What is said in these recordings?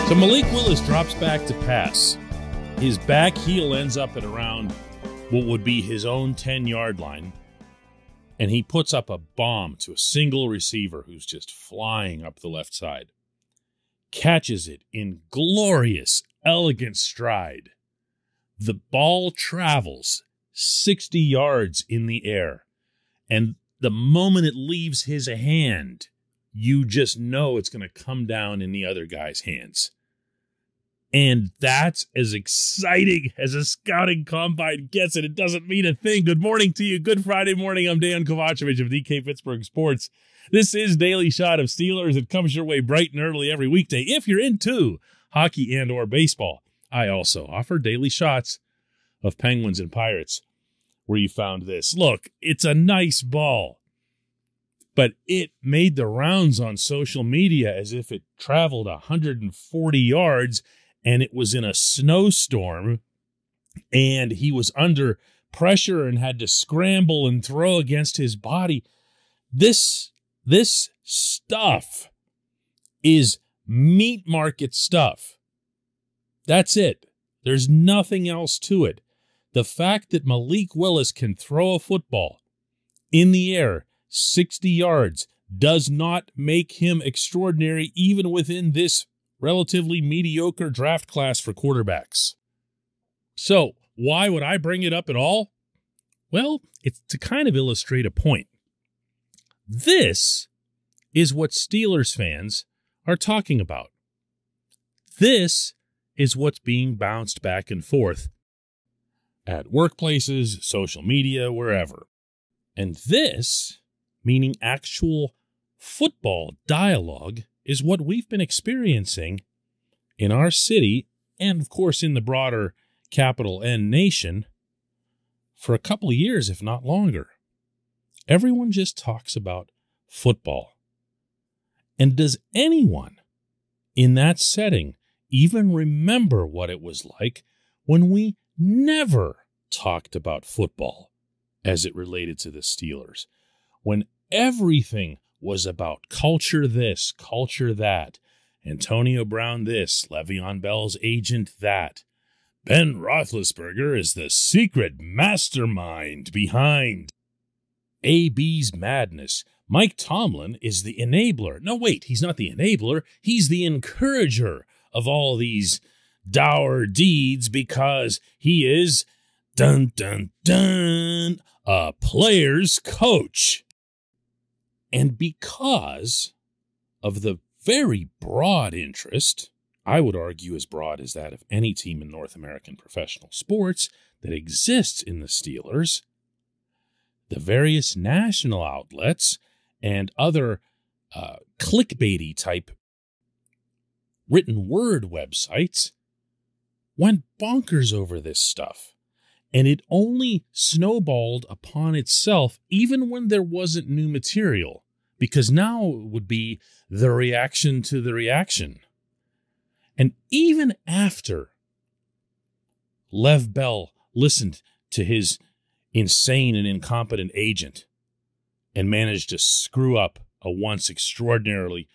So Malik Willis drops back to pass. His back heel ends up at around what would be his own 10-yard line. And he puts up a bomb to a single receiver who's just flying up the left side. Catches it in glorious, elegant stride. The ball travels 60 yards in the air. And the moment it leaves his hand, you just know it's going to come down in the other guy's hands. And that's as exciting as a scouting combine gets, and it doesn't mean a thing. Good morning to you. Good Friday morning. I'm Dejan Kovacevic of DK Pittsburgh Sports. This is Daily Shot of Steelers. It comes your way bright and early every weekday. If you're into hockey and or baseball, I also offer daily shots of Penguins and Pirates, where you found this. Look, it's a nice ball, but it made the rounds on social media as if it traveled 140 yards, and it was in a snowstorm, and he was under pressure and had to scramble and throw against his body. This stuff is meat market stuff. That's it. There's nothing else to it. The fact that Malik Willis can throw a football in the air 60 yards does not make him extraordinary, even within this relatively mediocre draft class for quarterbacks. So, why would I bring it up at all? Well, it's to kind of illustrate a point. This is what Steelers fans are talking about. This is what's being bounced back and forth at workplaces, social media, wherever. And this, meaning actual football dialogue, is what we've been experiencing in our city and, of course, in the broader capital N nation for a couple of years, if not longer. Everyone just talks about football. And does anyone in that setting even remember what it was like when we never talked about football as it related to the Steelers? When everything was about culture this, culture that, Antonio Brown this, Le'Veon Bell's agent that. Ben Roethlisberger is the secret mastermind behind AB's madness. Mike Tomlin is the enabler. No, wait, he's not the enabler. He's the encourager of all these dour deeds because he is, dun, dun, dun, a player's coach. And because of the very broad interest, I would argue as broad as that of any team in North American professional sports, that exists in the Steelers, the various national outlets and other clickbaity type written word websites went bonkers over this stuff. And it only snowballed upon itself even when there wasn't new material, because now it would be the reaction to the reaction. And even after Lev Bell listened to his insane and incompetent agent and managed to screw up a once extraordinarily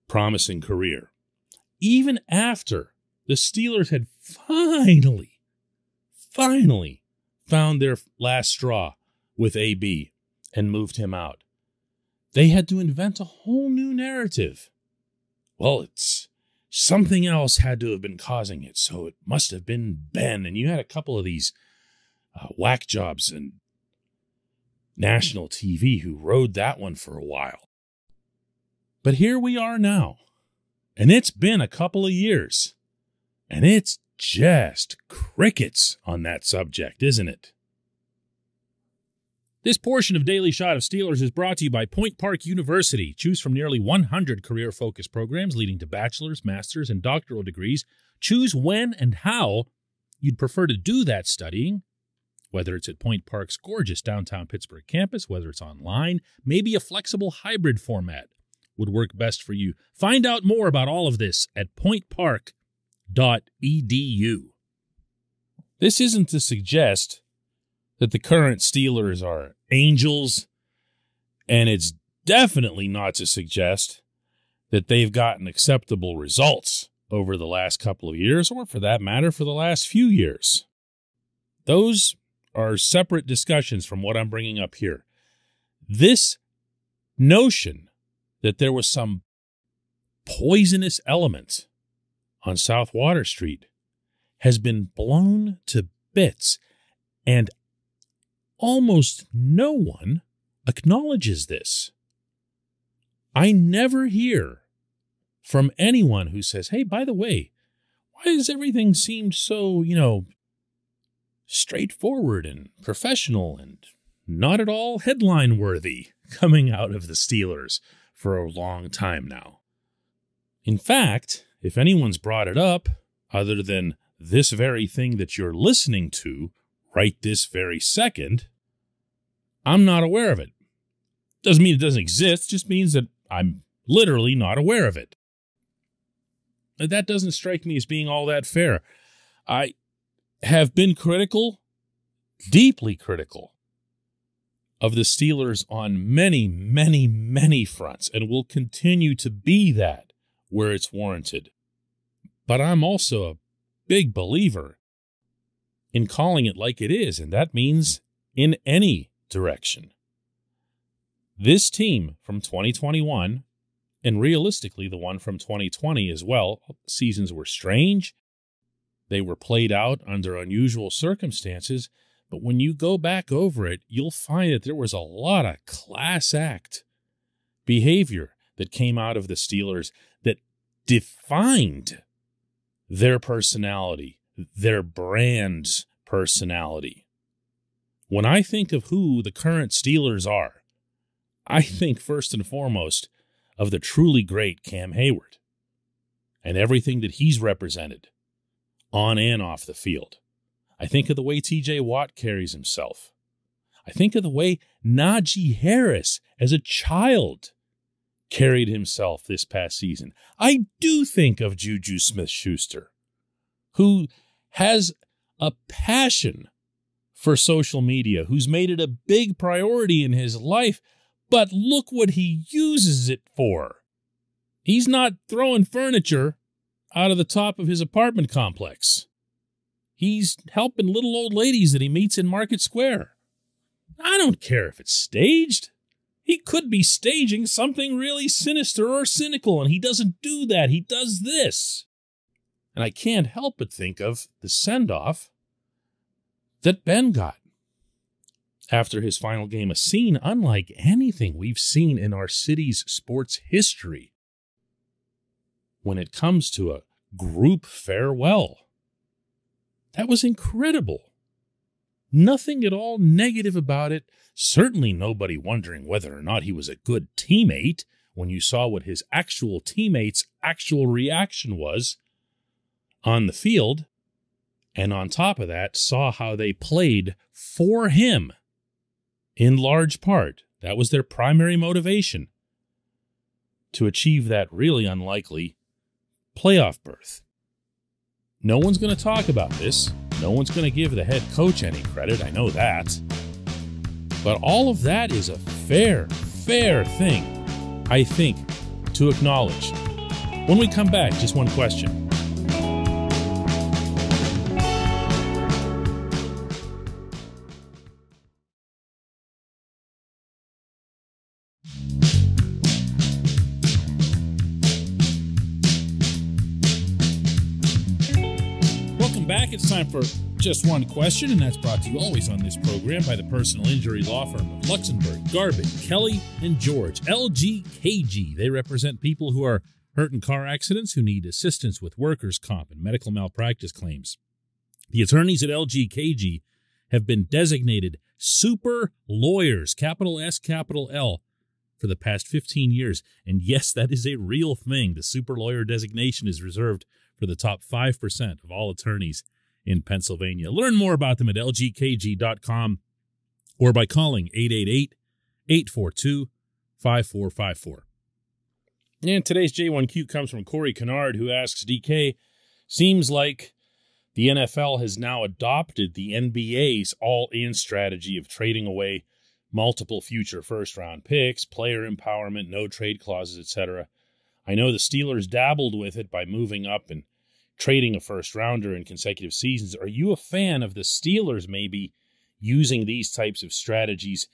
promising career, even after the Steelers had finally found their last straw with AB and moved him out, they had to invent a whole new narrative. Well, it's something else had to have been causing it, so it must have been Ben. And you had a couple of these whack jobs and national TV who rode that one for a while. But here we are now, and it's been a couple of years, and it's just crickets on that subject, isn't it? This portion of Daily Shot of Steelers is brought to you by Point Park University. Choose from nearly 100 career-focused programs leading to bachelor's, master's, and doctoral degrees. Choose when and how you'd prefer to do that studying, whether it's at Point Park's gorgeous downtown Pittsburgh campus, whether it's online, maybe a flexible hybrid format would work best for you. Find out more about all of this at pointpark.edu. This isn't to suggest that the current Steelers are angels, and it's definitely not to suggest that they've gotten acceptable results over the last couple of years, or for that matter, for the last few years. Those are separate discussions from what I'm bringing up here. This notion that there was some poisonous element on South Water Street has been blown to bits, and almost no one acknowledges this. I never hear from anyone who says, hey, by the way, why does everything seem so, straightforward and professional and not at all headline worthy coming out of the Steelers for a long time now? In fact, if anyone's brought it up, other than this very thing that you're listening to right this very second, I'm not aware of it. Doesn't mean it doesn't exist, just means that I'm literally not aware of it. That doesn't strike me as being all that fair. I have been critical, deeply critical, of the Steelers on many, many, many fronts, and will continue to be that where it's warranted. But I'm also a big believer in calling it like it is, and that means in any direction. This team from 2021, and realistically the one from 2020 as well, seasons were strange. They were played out under unusual circumstances, but when you go back over it, you'll find that there was a lot of class act behavior that came out of the Steelers that defined their personality, their brand's personality. When I think of who the current Steelers are, I think first and foremost of the truly great Cam Hayward and everything that he's represented on and off the field. I think of the way TJ Watt carries himself. I think of the way Najee Harris as a child carried himself this past season. I do think of Juju Smith-Schuster, who has a passion for social media, who's made it a big priority in his life, but look what he uses it for. He's not throwing furniture out of the top of his apartment complex. He's helping little old ladies that he meets in Market Square. I don't care if it's staged. He could be staging something really sinister or cynical, and he doesn't do that. He does this. And I can't help but think of the send-off that Ben got after his final game, a scene unlike anything we've seen in our city's sports history when it comes to a group farewell. That was incredible. Nothing at all negative about it. Certainly nobody wondering whether or not he was a good teammate when you saw what his actual teammates' actual reaction was on the field. And on top of that, saw how they played for him in large part. That was their primary motivation to achieve that really unlikely playoff berth. No one's going to talk about this. No one's going to give the head coach any credit. I know that. But all of that is a fair thing, I think, to acknowledge. When we come back, just one question. Back. It's time for Just One Question, and that's brought to you always on this program by the personal injury law firm of Luxembourg, Garbett, Kelly, and George, LGKG. They represent people who are hurt in car accidents, who need assistance with workers' comp and medical malpractice claims. The attorneys at LGKG have been designated super lawyers, capital S, capital L, for the past 15 years. And yes, that is a real thing. The super lawyer designation is reserved for the top 5% of all attorneys in Pennsylvania. Learn more about them at lgkg.com or by calling 888-842-5454. And today's J1Q comes from Corey Kennard, who asks, DK, seems like the NFL has now adopted the NBA's all-in strategy of trading away multiple future first-round picks, player empowerment, no trade clauses, etc. I know the Steelers dabbled with it by moving up and trading a first-rounder in consecutive seasons. Are you a fan of the Steelers maybe using these types of strategies,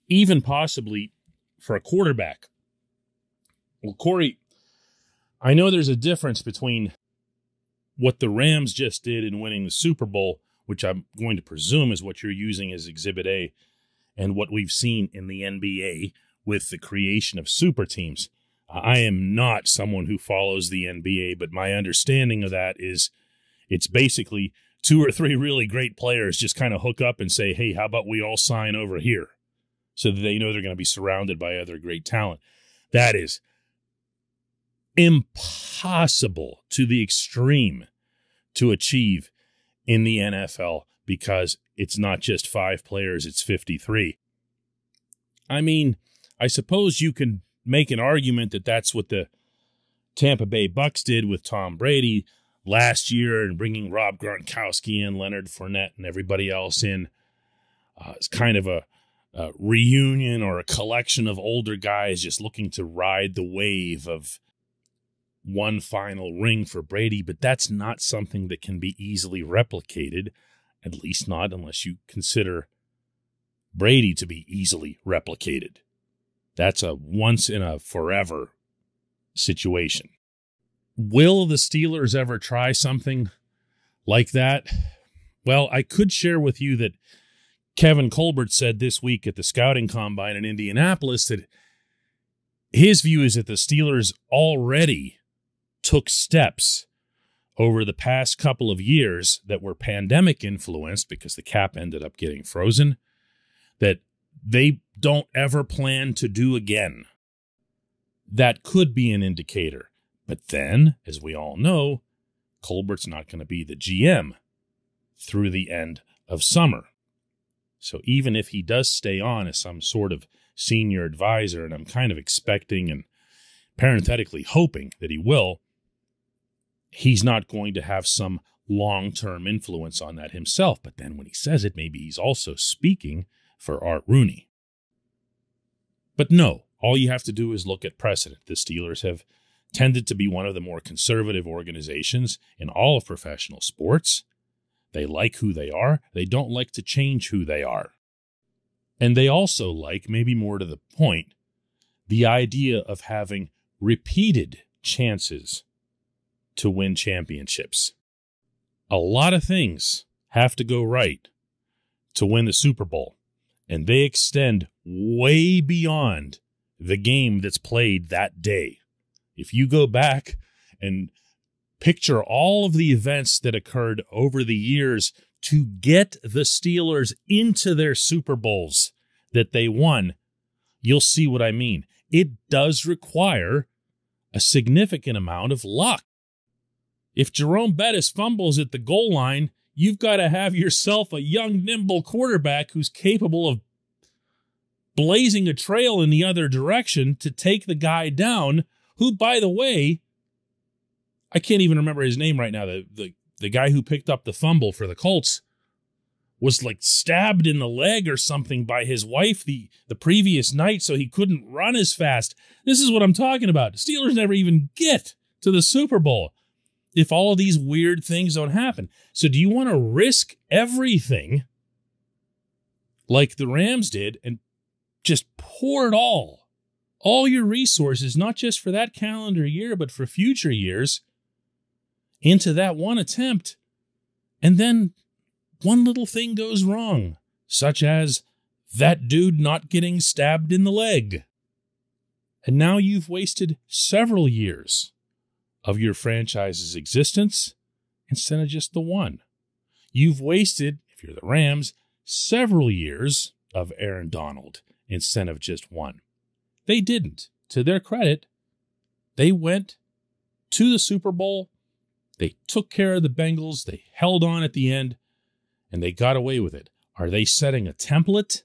even possibly for a quarterback? Well, Corey, I know there's a difference between what the Rams just did in winning the Super Bowl, which I'm going to presume is what you're using as Exhibit A, and what we've seen in the NBA with the creation of super teams. I am not someone who follows the NBA, but my understanding of that is it's basically 2 or 3 really great players just kind of hook up and say, hey, how about we all sign over here? So that they know they're going to be surrounded by other great talent. That is impossible to the extreme to achieve in the NFL because it's not just 5 players, it's 53. I mean, I suppose you can make an argument that that's what the Tampa Bay Bucks did with Tom Brady last year and bringing Rob Gronkowski and Leonard Fournette and everybody else in. It's kind of a reunion or a collection of older guys just looking to ride the wave of one final ring for Brady, but that's not something that can be easily replicated, at least not unless you consider Brady to be easily replicated. That's a once-in-a-forever situation. Will the Steelers ever try something like that? Well, I could share with you that Kevin Colbert said this week at the scouting combine in Indianapolis that his view is that the Steelers already took steps over the past couple of years that were pandemic influenced because the cap ended up getting frozen, that they don't ever plan to do again. That could be an indicator. But then, as we all know, Colbert's not going to be the GM through the end of summer. So even if he does stay on as some sort of senior advisor, and I'm kind of expecting and parenthetically hoping that he will, he's not going to have some long-term influence on that himself. But then when he says it, maybe he's also speaking for Art Rooney. But no, all you have to do is look at precedent. The Steelers have tended to be one of the more conservative organizations in all of professional sports. They like who they are. They don't like to change who they are. And they also like, maybe more to the point, the idea of having repeated chances to win championships. A lot of things have to go right to win the Super Bowl, and they extend way beyond the game that's played that day. If you go back and picture all of the events that occurred over the years to get the Steelers into their Super Bowls that they won, you'll see what I mean. It does require a significant amount of luck. If Jerome Bettis fumbles at the goal line, you've got to have yourself a young, nimble quarterback who's capable of blazing a trail in the other direction to take the guy down, who, by the way, I can't even remember his name right now. The guy who picked up the fumble for the Colts was like stabbed in the leg or something by his wife the previous night, so he couldn't run as fast. This is what I'm talking about. The Steelers never even get to the Super Bowl if all of these weird things don't happen. So do you want to risk everything like the Rams did and just pour it all your resources, not just for that calendar year, but for future years, into that one attempt, and then one little thing goes wrong, such as that dude not getting stabbed in the leg. And now you've wasted several years of your franchise's existence instead of just the one. You've wasted, if you're the Rams, several years of Aaron Donald instead of just one. They didn't. To their credit, they went to the Super Bowl. They took care of the Bengals. They held on at the end, and they got away with it. Are they setting a template?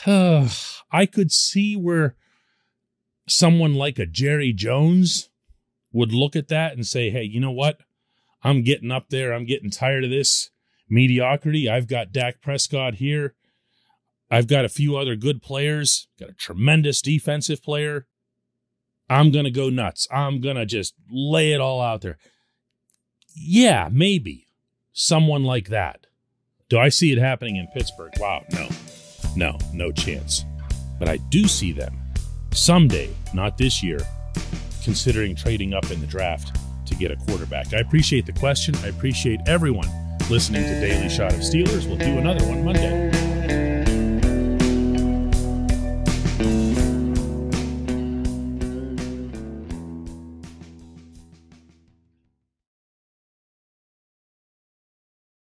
I could see where someone like a Jerry Jones would look at that and say, hey, you know what? I'm getting up there. I'm getting tired of this mediocrity. I've got Dak Prescott here. I've got a few other good players. Got a tremendous defensive player. I'm going to go nuts. I'm going to just lay it all out there. Yeah, maybe. Someone like that. Do I see it happening in Pittsburgh? Wow, no chance. But I do see them someday, not this year, considering trading up in the draft to get a quarterback. I appreciate the question. I appreciate everyone listening to Daily Shot of Steelers. We'll do another one Monday.